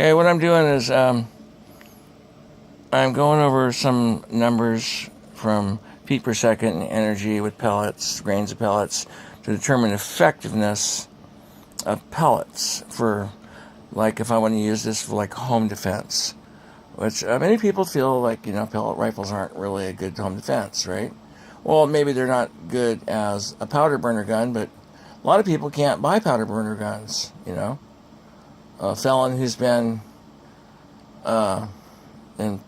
Okay, what I'm doing is I'm going over some numbers from feet per second energy with pellets, grains of pellets, to determine effectiveness of pellets for, like, if I want to use this for like home defense, which many people feel like, pellet rifles aren't really a good home defense, right? Well, maybe they're not good as a powder burner gun, but a lot of people can't buy powder burner guns, A felon who's been in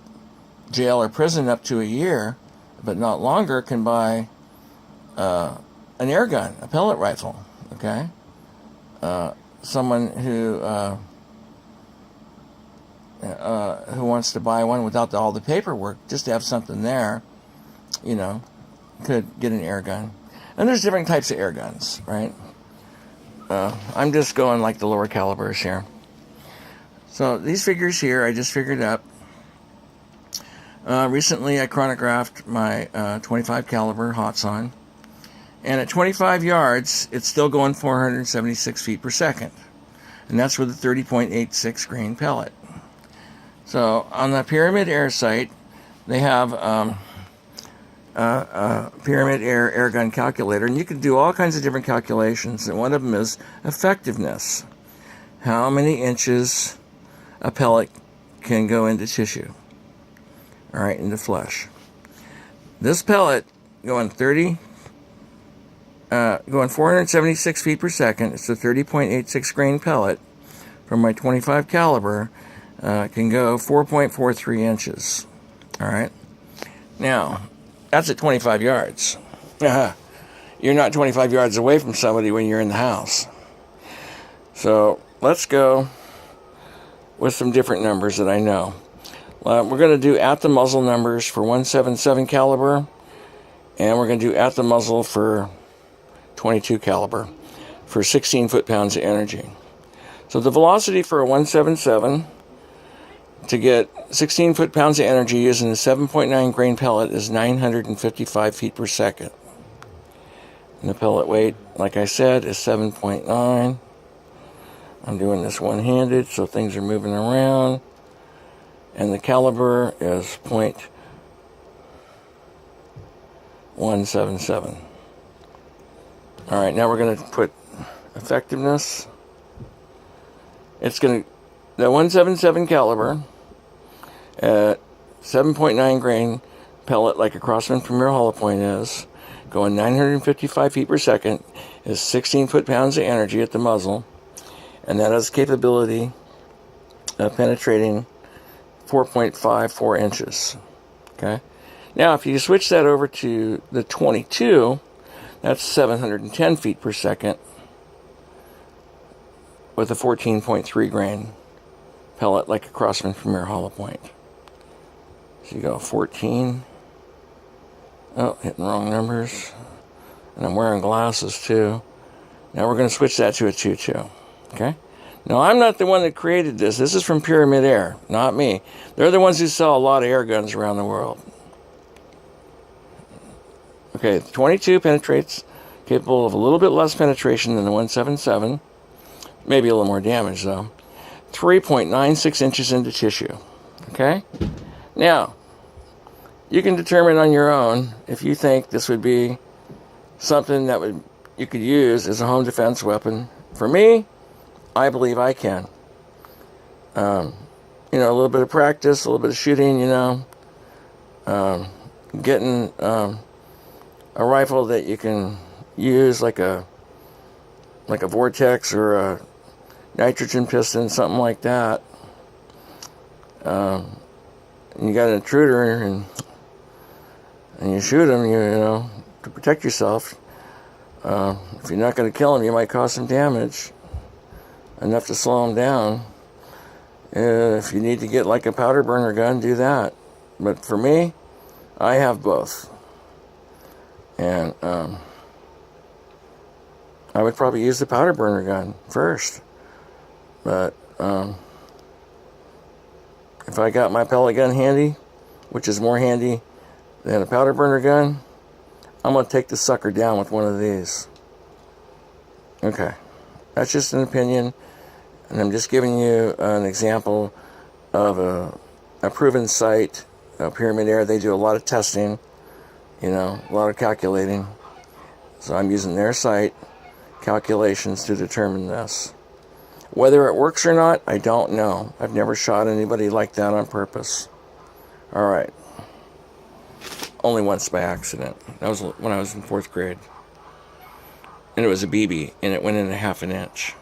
jail or prison up to a year, but not longer, can buy an air gun, a pellet rifle, okay? Someone who wants to buy one without all the paperwork, just to have something there, could get an air gun. And there's different types of air guns, right? I'm just going like the lower calibers here. So these figures here, I just figured up. Recently, I chronographed my 25 caliber Hotson, and at 25 yards, it's still going 476 feet per second, and that's with a 30.86 grain pellet. So on the Pyramid Air site, they have Pyramid Air gun calculator, and you can do all kinds of different calculations, and one of them is effectiveness. How many inches a pellet can go into tissue, all right, into flesh. This pellet going 476 feet per second, it's a 30.86 grain pellet from my 25 caliber, can go 4.43 inches, all right? Now, that's at 25 yards. You're not 25 yards away from somebody when you're in the house. So let's go with some different numbers that I know. We're going to do at the muzzle numbers for 177 caliber, and we're going to do at the muzzle for 22 caliber for 16 foot-pounds of energy. So the velocity for a 177 to get 16 foot-pounds of energy using a 7.9 grain pellet is 955 feet per second. And the pellet weight, like I said, is 7.9. I'm doing this one-handed, so things are moving around. And the caliber is .177. All right, now we're going to put effectiveness. It's going to, the 177 caliber at 7.9 grain pellet, like a Crossman Premier Hollow Point is, going 955 feet per second, is 16 foot-pounds of energy at the muzzle, and that has capability of penetrating 4.54 inches. Okay. Now, if you switch that over to the 22, that's 710 feet per second with a 14.3 grain pellet, like a Crossman Premier Hollow Point. So you go 14. Oh, hitting wrong numbers. And I'm wearing glasses too. Now we're going to switch that to a 2.2. Okay? Now, I'm not the one that created this. This is from Pyramid Air, not me. They're the ones who sell a lot of air guns around the world. Okay, the 22 penetrates, capable of a little bit less penetration than the 177. Maybe a little more damage, though. 3.96 inches into tissue. Okay? Now, you can determine on your own if you think this would be something that you could use as a home defense weapon. For me, I believe I can. A little bit of practice, a little bit of shooting, getting a rifle that you can use like a vortex or a nitrogen piston, something like that. And you got an intruder and you shoot them, to protect yourself. If you're not going to kill them, you might cause some damage. Enough to slow them down. If you need to get like a powder burner gun, do that. But for me, I have both. And I would probably use the powder burner gun first. But if I got my pellet gun handy, which is more handy than a powder burner gun, I'm going to take the sucker down with one of these. Okay. That's just an opinion. And I'm just giving you an example of a proven site, Pyramid Air. They do a lot of testing, a lot of calculating. So I'm using their site calculations to determine this. Whether it works or not, I don't know. I've never shot anybody like that on purpose. All right. Only once by accident. That was when I was in 4th grade. And it was a BB, and it went in a 1/2 inch.